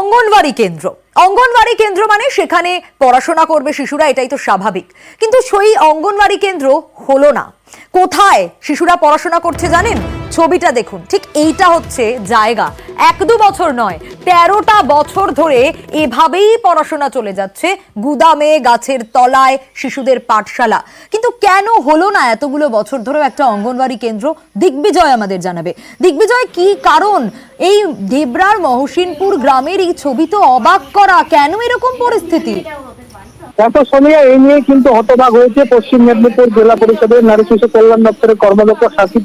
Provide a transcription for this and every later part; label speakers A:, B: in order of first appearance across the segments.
A: অঙ্গনওয়াড়ি কেন্দ্র মানে সেখানে পড়াশোনা করবে শিশুরা, এটাই তো স্বাভাবিক। কিন্তু সেই অঙ্গনওয়াড়ি কেন্দ্র হলো না। কোথায় শিশুরা পড়াশোনা করছে জানেন? ছবিটা দেখুন, ঠিক এইটা হচ্ছে জায়গা। 1-2 বছর নয়, 13টা বছর ধরে এভাবেই পড়াশোনা চলে যাচ্ছে, গুদামে, গাছের তলায়, শিশুদের পাঠশালা। কিন্তু কেন হলো না এতগুলো বছর ধরেও একটা অঙ্গনওয়াড়ি কেন্দ্র? দিগ্বিজয় আমাদের জানাবে। দিগ্বিজয়, কি কারণ? এই দেবরার মহসিনপুর গ্রামের এই ছবি তো অবাক করা। কেন এরকম পরিস্থিতি?
B: গত সোনিয়া এই নিয়ে কিন্তু হতবাক হয়েছে পশ্চিম মেদিনীপুর জেলা পরিষদের নারী শিশু কল্যাণ দপ্তরের কর্মদক্ষ সাথী।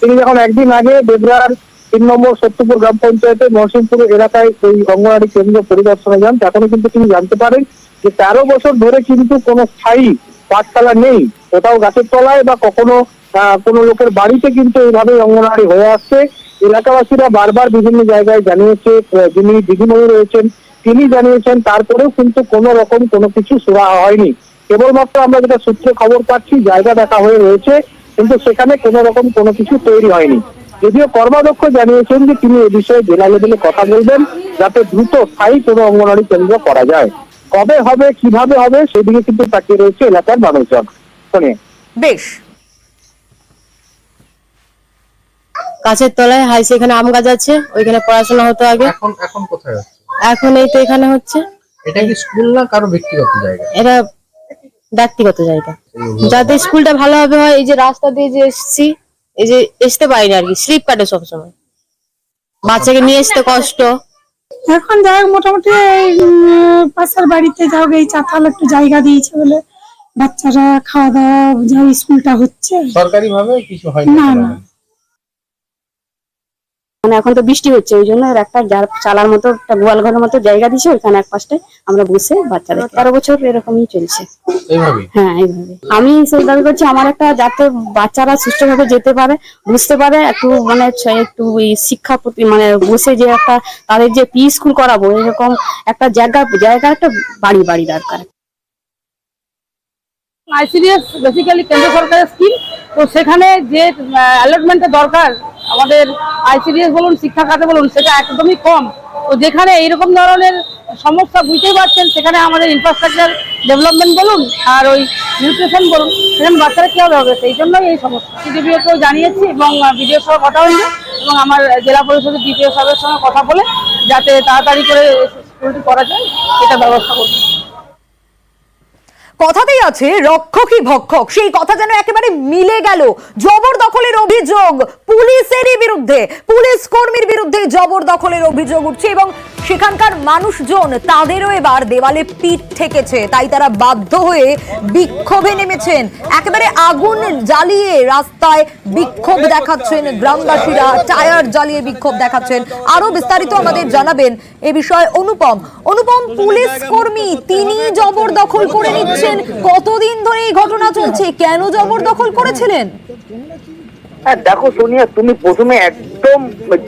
B: তিনি যখন একদিন আগে দেবরার 3 নম্বর সত্যপুর গ্রাম পঞ্চায়েতের মহসিনপুর এলাকায় এই অঙ্গনওয়াড়ি কেন্দ্র পরিদর্শনে যান, তখনই কিন্তু তিনি জানতে পারেন যে 13 বছর ধরে কিন্তু কোনো স্থায়ী পাঠশালা নেই। কোথাও গাছের তলায় বা কখনো কোনো লোকের বাড়িতে কিন্তু এইভাবে অঙ্গনওয়াড়ি হয়ে আসছে। এলাকাবাসীরা বারবার বিভিন্ন জায়গায় জানিয়েছে, যিনি দিদিমণি রয়েছেন তিনি জানিয়েছেন, তারপরেও কিন্তু কোনো রকম কোনো কিছু সুরাহা হয়নি। কেবলমাত্র আমরা যেটা সূত্রে খবর পাচ্ছি, জায়গা দেখা হয়ে রয়েছে, কিন্তু সেখানে কোনো রকম কোনো কিছু তৈরি হয়নি। যদিও কর্মাধ্যক্ষ জানিয়েছেন যে তিনি এ বিষয়ে জেলা লেভেলে কথা বলবেন, যাতে দ্রুত স্থায়ী কোনো অঙ্গনওয়াড়ি কেন্দ্র করা যায়। কবে হবে, কিভাবে হবে, সেদিকে কিন্তু তাকিয়ে রয়েছে এলাকার মানুষজন।
A: বেশ,
C: গাছের তলায় হাই, সেখানে আম গাছ আছে, ওইখানে পড়াশোনা হতো আগে।
D: এখন কোথায় হচ্ছে?
C: এখন এই তো এখানে হচ্ছে।
D: এটা কি স্কুল না কারো ব্যক্তিগত জায়গা?
C: এটা ব্যক্তিগত জায়গা। যাতে স্কুলটা ভালোভাবে হয়, এই যে রাস্তা দিয়ে যে এসছি, এই যে আসতে পারি না আর কি, স্লিপ কাটে সবসময়, বাচ্চাকে নিয়ে আসতে কষ্ট।
E: এখন যাই হোক, মোটামুটি পাশের বাড়িতে যাও, এই চাতাল একটু জায়গা দিয়েছে বলে বাচ্চারা খাওয়া দাওয়া যাও, স্কুলটা হচ্ছে।
D: সরকারি ভাবে কিছু হয়
E: না না,
C: মানে এখন তো বৃষ্টি হচ্ছে, ওই জন্য একটা চালার মতো একটা গোয়াল ঘরের মতো জায়গা দিয়েছে, ওইখানে এক পাশে আমরা বসে বাচ্চাদের 13 বছর এরকমই চলছে। হ্যাঁ, এইভাবে আমি সেই দাবি করছি, আমার একটা যাতে বাচ্চারা সুষ্ঠুভাবে যেতে পারে, বুঝতে পারে, একটু মানে একটু শিক্ষা প্রতি মানে বসে যে একটা তাদের যে প্রি স্কুল করাবো, এরকম একটা জায়গা একটা বাড়ি দরকার।
F: আইসিডিএস বেসিক্যালি কেন্দ্র সরকারের স্কিম, তো সেখানে যে অ্যালটমেন্টের দরকার আমাদের আইসিডিএস বলুন, শিক্ষা খাতে বলুন, সেটা একদমই কম। তো যেখানে এইরকম ধরনের সমস্যা বুঝতেই পারছেন, সেখানে আমাদের ইনফ্রাস্ট্রাকচার ডেভেলপমেন্ট বলুন আর ওই নিউট্রিশন বলুন, সেখানে বাচ্চারা কীভাবে হবে, সেই জন্যই এই সমস্যা। সিডিপিওকেও জানিয়েছি এবং বিডিওর সঙ্গে কথা হয়েছে, এবং আমার জেলা পরিষদের ডিপিও সাহেবের সঙ্গে কথা বলে যাতে তাড়াতাড়ি করে স্কুলটি করা যায় এটা ব্যবস্থা করবে।
A: কথাতেই আছে রক্ষকই ভক্ষক, সেই কথা যেন একেবারে মিলে গেল। জবরদখলের অভিযোগ পুলিশেরই বিরুদ্ধে, পুলিশ কর্মীর বিরুদ্ধে জবরদখলের অভিযোগ উঠছে এবং সেখানকার মানুষজন তাদেরও এবার দেওয়ালে পিঠ ঠেকেছে। তাই তারা বাধ্য হয়ে বিক্ষোভে নেমেছেন, একেবারে আগুন জ্বালিয়ে রাস্তায় বিক্ষোভ দেখাচ্ছেন গ্রামবাসীরা, টায়ার জ্বালিয়ে বিক্ষোভ দেখাচ্ছেন। আরো বিস্তারিত আমাদের জানাবেন এ বিষয়ে অনুপম। পুলিশ কর্মী তিনি জবরদখল করে নিচ্ছেন, কতদিন ধরে এই ঘটনা চলছে, কেন জবরদখল করেছিলেন?
B: হ্যাঁ দেখো সোনিয়া, তুমি প্রথমে একদম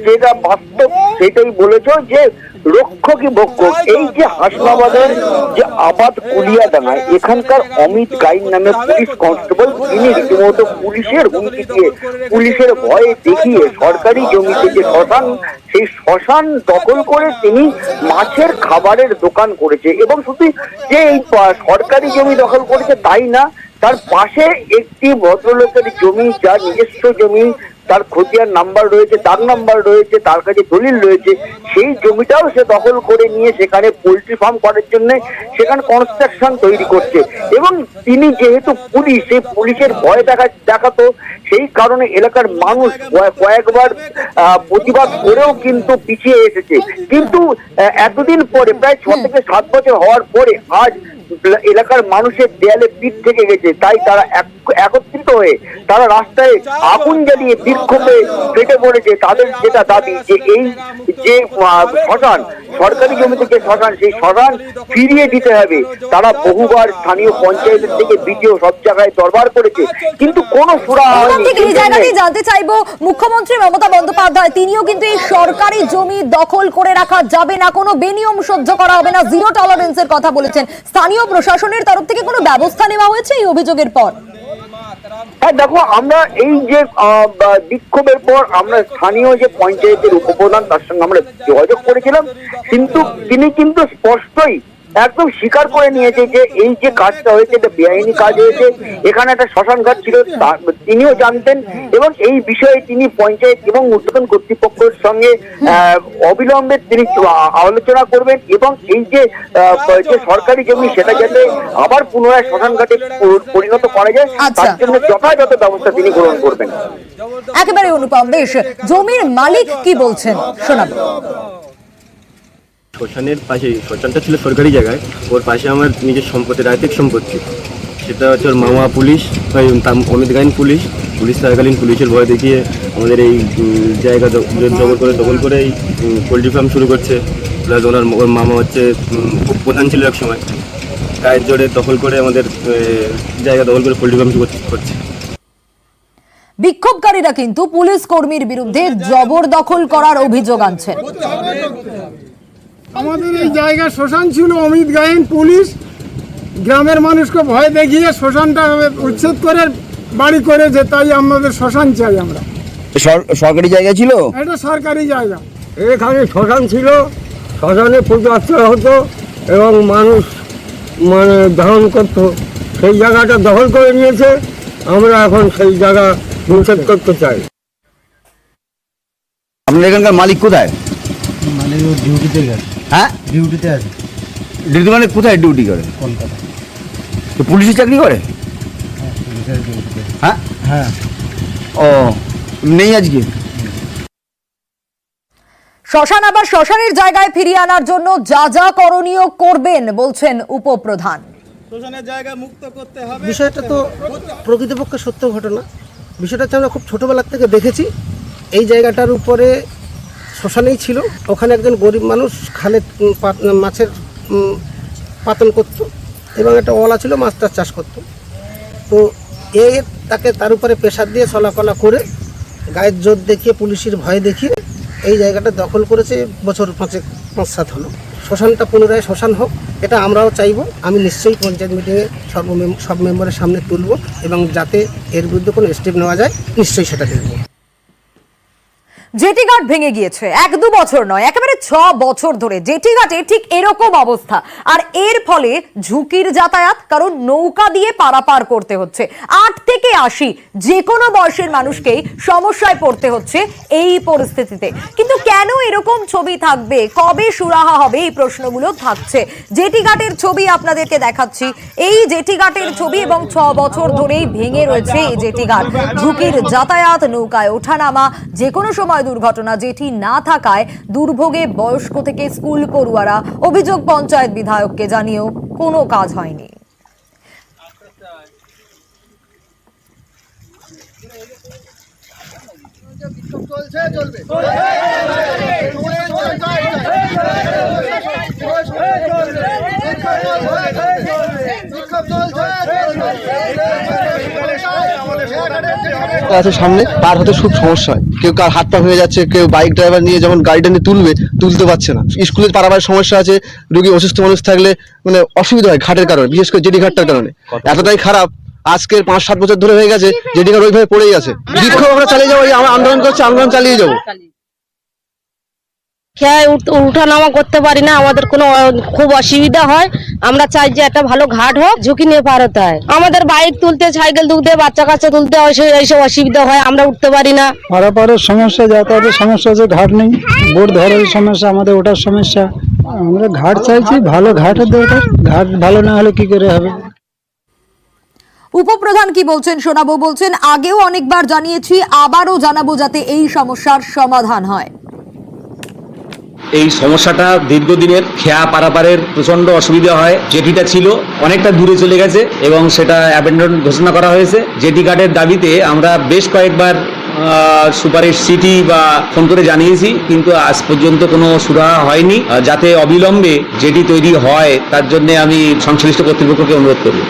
B: যেটা বাস্তব সেটাই বলেছো যে রক্ষকই ভক্ষক। এই যে হাসনাবাদের যে আবাদ কুলিয়াডাঙ্গায় এখানকার অমিত গাইন নামে পুলিশ কনস্টেবল, তিনি রীতিমতো পুলিশের হুমকি দিয়ে, পুলিশের ভয়ে দেখিয়ে সরকারি জমিতে যে শ্মশান, সেই শ্মশান দখল করে তিনি মাছের খাবারের দোকান করেছে। এবং শুধু যে এই সরকারি জমি দখল করেছে তাই না, তার পাশে একটি ভদ্রলোকের জমি, যার নিজস্ব জমি, তার খতিয়ান নাম্বার রয়েছে, তার নাম্বার রয়েছে, তার কাছে দলিল রয়েছে, সেই জমিটাও সে দখল করে নিয়ে সেখানে পোল্ট্রি ফার্ম করার জন্য সেখানে কনস্ট্রাকশন তৈরি করছে। এবং তিনি যেহেতু পুলিশ, সেই পুলিশের ভয় দেখাতো, সেই কারণে এলাকার মানুষ কয়েকবার প্রতিবাদ করেও কিন্তু পিছিয়ে এসেছে। কিন্তু এতদিন পরে, প্রায় 6 থেকে 7 বছর হওয়ার পরে আজ এলাকার মানুষের দেয়ালে পিঠ থেকে গেছে। তাই তারা একত্রিত হয়ে তারা রাস্তায় আগুন জ্বালিয়ে বিক্ষোভে ফেটে পড়েছে। তাদের যেটা দাবি যে এই যে শ্মশান, সরকারি জমি থেকে শ্মশান, সেই শ্মশান ফিরিয়ে দিতে হবে। তারা বহুবার স্থানীয় পঞ্চায়েতের থেকে বিডিও সব জায়গায় দরবার করেছে, কিন্তু কোনো সুরাহা হয়নি।
A: এই জায়গাতেই জানতে চাইবো, মুখ্যমন্ত্রী মমতা বন্দ্যোপাধ্যায় তিনিও কিন্তু এই সরকারি জমি দখল করে রাখা যাবে না, কোনো বেনিয়ম সহ্য করা হবে না, জিরো টলারেন্সের কথা বলেছেন। স্থানীয় প্রশাসনের তরফ থেকে কোনো ব্যবস্থা নেওয়া হয়েছে এই অভিযোগের পর?
B: হ্যাঁ দেখো, আমরা এই যে বিক্ষোভের পর আমরা স্থানীয় যে পঞ্চায়েতের উপপ্রধান তার সঙ্গে আমরা যোগাযোগ করেছিলাম, কিন্তু তিনি কিন্তু স্পষ্টই একদম স্বীকার করে নিয়েছে যে এই যে কাজটা হয়েছে এটা বেআইনি কাজ হয়েছে। এখানে একটা শ্মশান ঘাট ছিল তিনিও জানতেন, এবং এই বিষয়ে তিনি পঞ্চায়েত এবং ঊর্ধ্বতন কর্তৃপক্ষের সঙ্গে অবিলম্বে তিনি আলোচনা করবেন, এবং এই যে সরকারি জমি সেটা যাতে আবার পুনরায় শ্মশান ঘাটে পরিণত করা যায় তার জন্য যথাযথ ব্যবস্থা তিনি গ্রহণ করবেন।
A: একেবারে অনুপম বেশ, জমির মালিক কি বলছেন শোনাবো।
G: শ্মশানের পাশে, শ্মশানটা ছিল সরকারি জায়গায়, ওর পাশে আমার নিজের সম্পত্তি, রায়তিক সম্পত্তি, সেটা হচ্ছে ওর মামা পুলিশ, অমিত গাইন পুলিশ থাকাকালীন পুলিশের ভয় দেখিয়ে আমাদের এই জায়গা দখল করে এই পোলট্রি ফার্ম শুরু করছে। প্লাস ওর মামা হচ্ছে প্রধান ছিল এক সময়, গায়ের জোরে দখল করে আমাদের জায়গা দখল করে পোলট্রি ফার্ম করছে।
A: বিক্ষোভকারীরা কিন্তু পুলিশ কর্মীর বিরুদ্ধে জবরদখল করার অভিযোগ আনছেন।
H: আমাদের এই জায়গা শ্মশান ছিল, অমিত গায়েন পুলিশ গ্রামের মানুষকে ভয় দেখিয়ে শ্মশানটা উচ্ছেদ করে বাড়ি করেছে, তাই আমাদের শ্মশান চাই। আমরা
B: সরকারি জায়গা ছিল,
H: এটা সরকারি জায়গা।
I: এখানে শ্মশান ছিল, শ্মশানে পুজো অর্চনা হতো এবং মানুষ ধারণ করতো, সেই জায়গাটা দখল করে নিয়েছে। আমরা এখন সেই জায়গা উচ্ছেদ করতে চাই।
B: আপনার এখানকার মালিক কোথায়?
D: মানে ডিউটিতে গেছে।
B: হ্যাঁ,
D: ডিউটিতে আছে।
B: ডিউটি মানে কোথায় ডিউটি করে?
D: কলকাতা।
B: তো পুলিশের চাকরি করে?
D: পুলিশের ডিউটিতে।
B: হ্যাঁ
D: হ্যাঁ।
B: ও নেই আজকে।
A: শ্মশান আবার শ্মশানের জায়গায় ফিরিয়ে আনার জন্য যা যা করণীয় করবেন বলছেন উপপ্রধান।
J: শ্মশানের জায়গা মুক্ত করতে হবে।
K: বিষয়টা তো প্রকৃতপক্ষে সত্য ঘটনা। বিষয়টা হচ্ছে আমরা খুব ছোটোবেলার থেকে দেখেছি, এই জায়গাটার উপরে শ্মশানেই ছিল। ওখানে একজন গরিব মানুষ খালে মাছের পাতন করত এবং একটা ওলা ছিল, মাছ টাছ চাষ করত। তো তাকে তার উপরে প্রেশার দিয়ে চলাকলা করে গায়ের জোর দেখিয়ে পুলিশের ভয় দেখিয়ে এই জায়গাটা দখল করেছে। বছর 5-7 হলো। শ্মশানটা পুনরায় শ্মশান হোক, এটা আমরাও চাইব। আমি নিশ্চয়ই পঞ্চায়েত মিটিংয়ে সব মেম্বারের সামনে তুলব, এবং যাতে এর বিরুদ্ধে কোনো স্টেপ নেওয়া যায় নিশ্চয়ই সেটা দেখব।
A: জেটি ঘাট ভেঙে গিয়েছে 1-2 বছর নয়, একেবারে 6 বছর ধরে জেটি ঘাটে ঠিক এরকম অবস্থা। আর এর ফলে ঝুঁকির যাতায়াত, কারণ নৌকা দিয়ে পারাপার করতে হচ্ছে। 8 থেকে 80 যে কোনো বয়সের মানুষকেই সমস্যায় পড়তে হচ্ছে এই পরিস্থিতিতে। কিন্তু কেন এরকম ছবি থাকবে, কবে সুরাহা হবে, এই প্রশ্নগুলো থাকছে। জেটি ঘাটের ছবি আপনাদেরকে দেখাচ্ছি, এই জেটি ঘাটের ছবি, এবং 6 বছর ধরেই ভেঙে রয়েছে এই জেটি ঘাট। ঝুঁকির যাতায়াত, নৌকায় ওঠানামা, যে কোনো সময় দুর্ঘটনা। জেটি না থাকায় দুর্ভোগে বয়স্ক থেকে স্কুল পড়ুয়ারা। অভিযোগ পঞ্চায়েত বিধায়ককে জানিয়েও কোনো কাজ হয়নি।
I: আছে সামনে, পার হতে খুব সমস্যা হয়। কেউ কার হাত পা হয়ে যাচ্ছে, কেউ বাইক ড্রাইভার নিয়ে যখন গাড়িটা নিয়ে তুলতে পারছে না। স্কুলের পারাবার সমস্যা আছে, রোগী অসুস্থ মানুষ থাকলে মানে অসুবিধা হয় ঘাটের কারণে, বিশেষ করে জেটি ঘাটটার কারণে। এতটাই খারাপ, আজকের 5-7 বছর ধরে হয়ে গেছে জেটি ঘাট ওইভাবে পড়েই আছে। বিক্ষোভ আমরা চালিয়ে যাবো, আমরা আন্দোলন করছি, আন্দোলন চালিয়ে যাবো।
F: খেয়ে উঠানামা করতে পারি না, আমাদের কোনো খুব অসুবিধা হয়। আমরা চাই যে একটা ভালো ঘাট হোক, ঝুঁকি নিয়ে পার হতে হয়। আমাদের বাইক তুলতে, সাইকেল তুলতে, বাচ্চা কাচ্চা তুলতে এইসব অসুবিধা হয়, আমরা উঠতে পারি না।
H: পারাপারের সমস্যা, যাতায়াতের সমস্যা, যে ঘাট নেই, বোট ধরার সমস্যা, আমাদের ওটার সমস্যা। আমরা ঘাট চাইছি, ভালো ঘাটের দরকার। ঘাট ভালো না হলে কি করে হবে?
A: উপপ্রধান কি বলছেন শোনাবো। বলছেন, আগেও অনেকবার জানিয়েছি, আবারও জানাবো, যাতে এই সমস্যার সমাধান হয়।
L: এই সমস্যাটা দীর্ঘদিনের, খেয়া পারাপারের প্রচন্ড অসুবিধা হয়। জেটিটা ছিল অনেকটা দূরে চলে গেছে এবং সেটা অ্যাবেন্ডন ঘোষণা করা হয়েছে। জেটি ঘাটের দাবিতে আমরা বেশ কয়েকবার সুপারিশ চিঠি বা ফোন করে জানিয়েছি, কিন্তু আজ পর্যন্ত কোনো সুরাহা হয়নি। যাতে অবিলম্বে জেটি তৈরি হয় তার জন্য আমি সংশ্লিষ্ট কর্তৃপক্ষকে অনুরোধ করব।